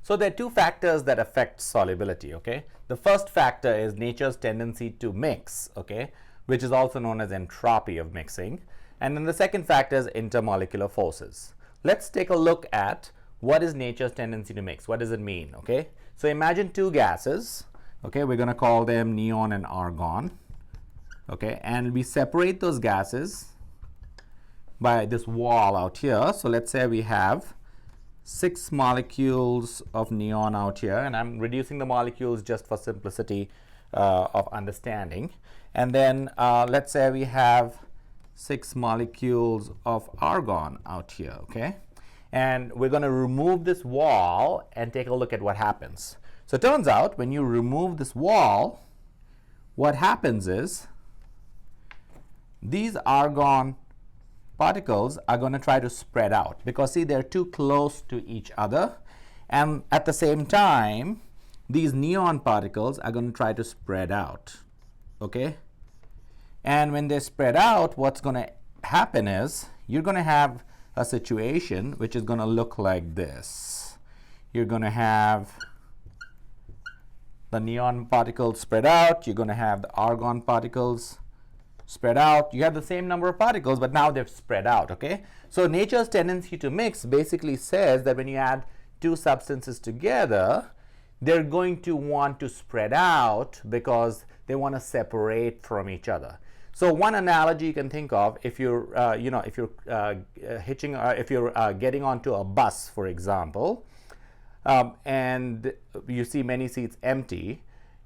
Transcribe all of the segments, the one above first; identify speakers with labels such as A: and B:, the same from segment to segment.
A: So there are two factors that affect solubility, okay? The first factor is nature's tendency to mix, okay, which is also known as entropy of mixing. And then the second factor is intermolecular forces. Let's take a look at what is nature's tendency to mix. What does it mean, okay? So imagine two gases, okay? We're going to call them neon and argon, okay? And we separate those gases by this wall out here. So let's say we have 6 molecules of neon out here, and I'm reducing the molecules just for simplicity of understanding. And then let's say we have 6 molecules of argon out here, okay? And we're going to remove this wall and take a look at what happens. So it turns out when you remove this wall, what happens is these argon particles are going to try to spread out, because see, they're too close to each other, and at the same time these neon particles are going to try to spread out, okay? And when they spread out, what's going to happen is you're going to have a situation which is going to look like this. You're going to have the neon particles spread out, you're going to have the argon particles spread out. You have the same number of particles, but now they've spread out, okay? So nature's tendency to mix basically says that when you add two substances together, they're going to want to spread out because they want to separate from each other. So one analogy you can think of, if you're getting onto a bus, for example, and you see many seats empty,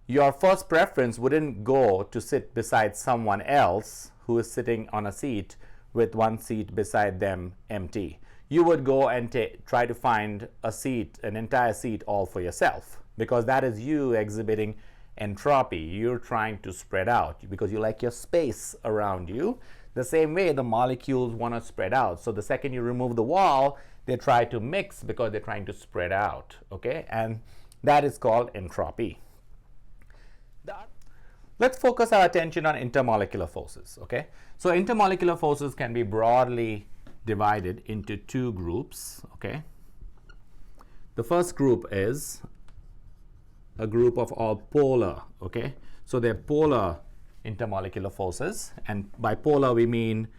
A: your first preference wouldn't go to sit beside someone else who is sitting on a seat with one seat beside them empty. You would go and try to find a seat, an entire seat, all for yourself, because that is you exhibiting entropy. You're trying to spread out because you like your space around you. The same way the molecules want to spread out. So the second you remove the wall, they try to mix because they're trying to spread out, okay? And that is called entropy. Let's focus our attention on intermolecular forces, okay? So intermolecular forces can be broadly divided into two groups, okay? The first group is a group of all polar, okay? So they're polar intermolecular forces, and by polar we mean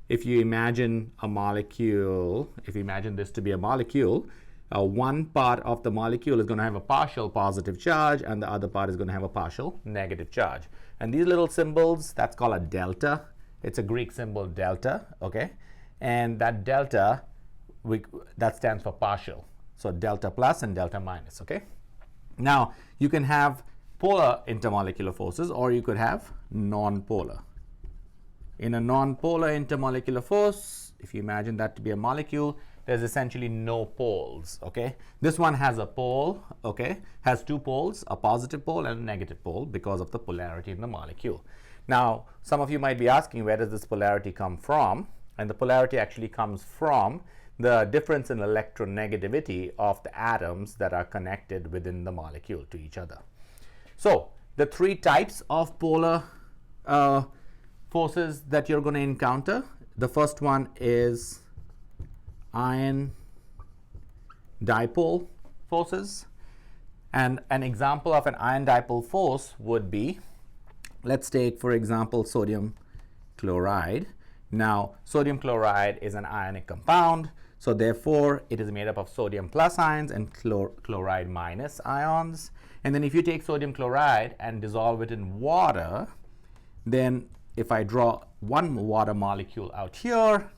A: if you imagine a molecule, if you imagine this to be a molecule, one part of the molecule is going to have a partial positive charge and the other part is going to have a partial negative charge. And these little symbols, that's called a delta. It's a Greek symbol, delta, okay? And that delta, that stands for partial. So delta plus and delta minus, okay? Now, you can have polar intermolecular forces, or you could have non-polar. In a non-polar intermolecular force, if you imagine that to be a molecule, there's essentially no poles, okay? This one has a pole, okay? Has two poles, a positive pole and a negative pole, because of the polarity in the molecule. Now, some of you might be asking, where does this polarity come from? And the polarity actually comes from the difference in electronegativity of the atoms that are connected within the molecule to each other. So, the three types of polar forces that you're going to encounter. The first one is ion dipole forces, and an example of an ion dipole force would be, let's take for example sodium chloride. Now sodium chloride is an ionic compound, so therefore it is made up of sodium plus ions and chloride minus ions. And then if you take sodium chloride and dissolve it in water, then if I draw one water molecule out here,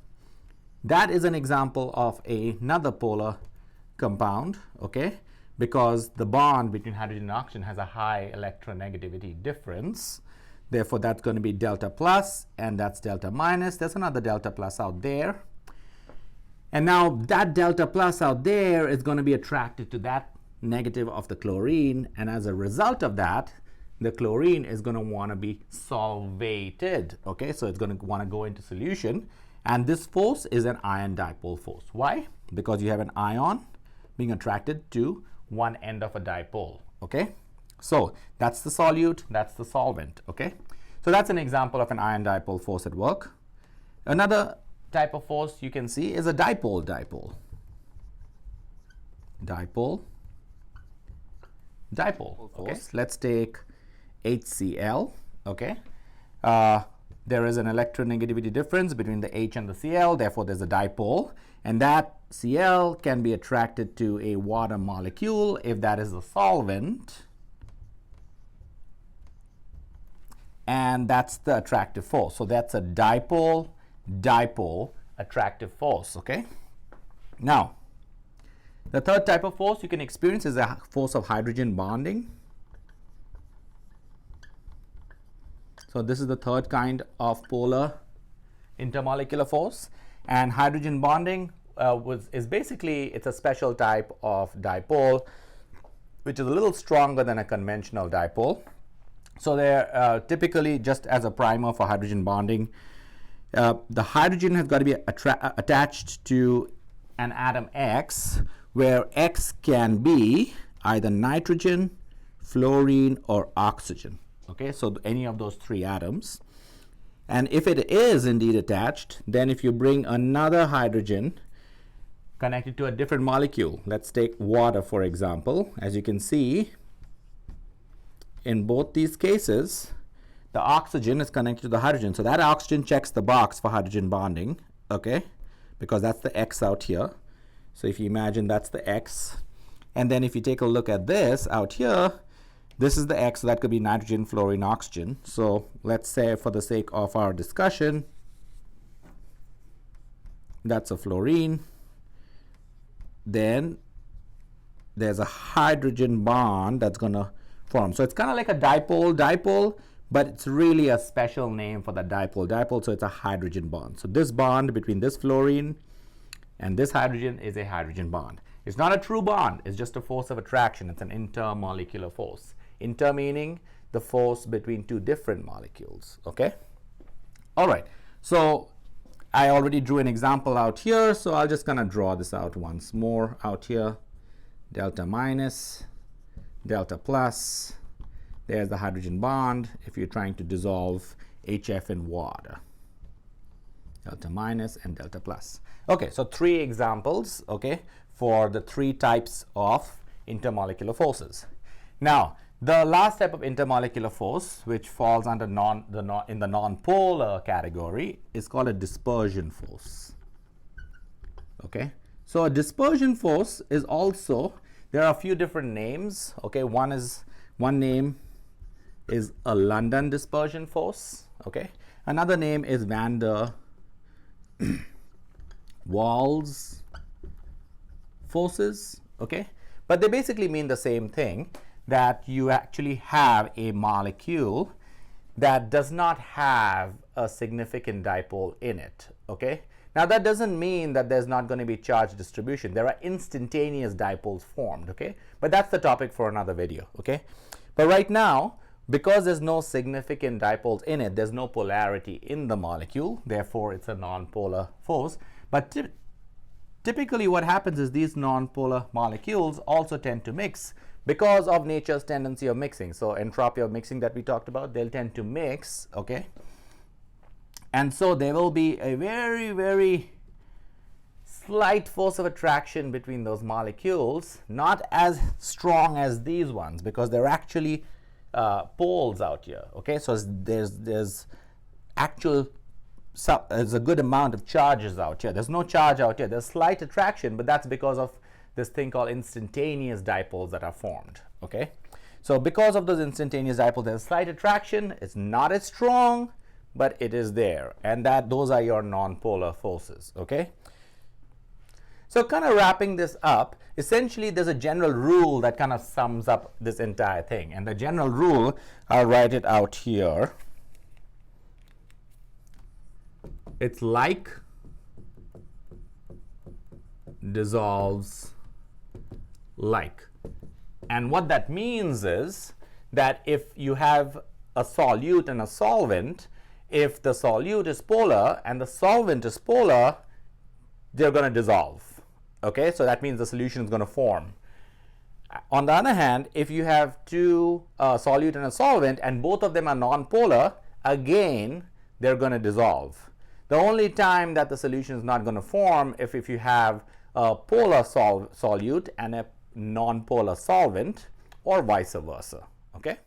A: that is an example of another polar compound, okay? Because the bond between hydrogen and oxygen has a high electronegativity difference. Therefore, that's going to be delta plus, and that's delta minus. There's another delta plus out there. And now that delta plus out there is going to be attracted to that negative of the chlorine, and as a result of that, the chlorine is going to want to be solvated, okay? So it's going to want to go into solution. And this force is an ion dipole force. Why? Because you have an ion being attracted to one end of a dipole, okay? So that's the solute, that's the solvent, okay? So that's an example of an ion dipole force at work. Another type of force you can see is a dipole-dipole. Dipole dipole force. Let's take HCl, okay? There is an electronegativity difference between the H and the Cl, therefore there's a dipole, and that Cl can be attracted to a water molecule if that is a solvent, and that's the attractive force. So that's a dipole attractive force, okay? Now, the third type of force you can experience is a force of hydrogen bonding. So this is the third kind of polar intermolecular force, and hydrogen bonding is basically, it's a special type of dipole which is a little stronger than a conventional dipole. So they're typically, just as a primer for hydrogen bonding, the hydrogen has got to be attached to an atom X, where X can be either nitrogen, fluorine, or oxygen. Okay, so any of those three atoms. And if it is indeed attached, then if you bring another hydrogen connected to a different molecule, let's take water for example, as you can see, in both these cases, the oxygen is connected to the hydrogen. So that oxygen checks the box for hydrogen bonding, okay, because that's the X out here. So if you imagine that's the X, and then if you take a look at this out here, this is the X, so that could be nitrogen, fluorine, oxygen. So let's say for the sake of our discussion, that's a fluorine. Then there's a hydrogen bond that's going to form. So it's kind of like a dipole, but it's really a special name for the dipole, so it's a hydrogen bond. So this bond between this fluorine and this hydrogen is a hydrogen bond. It's not a true bond, it's just a force of attraction. It's an intermolecular force. Inter meaning the force between two different molecules, okay? All right, so I already drew an example out here, so I'll just kind of draw this out once more out here. Delta minus, delta plus, there's the hydrogen bond if you're trying to dissolve HF in water. Delta minus and delta plus. Okay, so three examples, okay, for the three types of intermolecular forces. Now, the last type of intermolecular force, which falls under in the non-polar category, is called a dispersion force. Okay, so a dispersion force is also, there are a few different names. Okay, one name is a London dispersion force. Okay, another name is van der Waals forces. Okay, but they basically mean the same thing, that you actually have a molecule that does not have a significant dipole in it. Okay, now that doesn't mean that there's not going to be charge distribution. There are instantaneous dipoles formed. Okay, but that's the topic for another video. Okay, but right now, because there's no significant dipoles in it, there's no polarity in the molecule, therefore it's a non-polar force. But typically what happens is these non-polar molecules also tend to mix because of nature's tendency of mixing. So entropy of mixing that we talked about, they'll tend to mix, okay? And so there will be a very, very slight force of attraction between those molecules, not as strong as these ones because they're actually poles out here, okay? So there's a good amount of charges out here. There's no charge out here. There's slight attraction, but that's because of this thing called instantaneous dipoles that are formed, okay? So because of those instantaneous dipoles, there's slight attraction. It's not as strong, but it is there, and those are your non-polar forces, okay? So kind of wrapping this up, essentially there's a general rule that kind of sums up this entire thing, and the general rule, I'll write it out here. It's like dissolves like. And what that means is that if you have a solute and a solvent, if the solute is polar and the solvent is polar, they're going to dissolve. Okay, so that means the solution is going to form. On the other hand, if you have two solute and a solvent and both of them are non-polar, again, they're going to dissolve. The only time that the solution is not going to form if you have a polar solute and a non-polar solvent, or vice versa. Okay.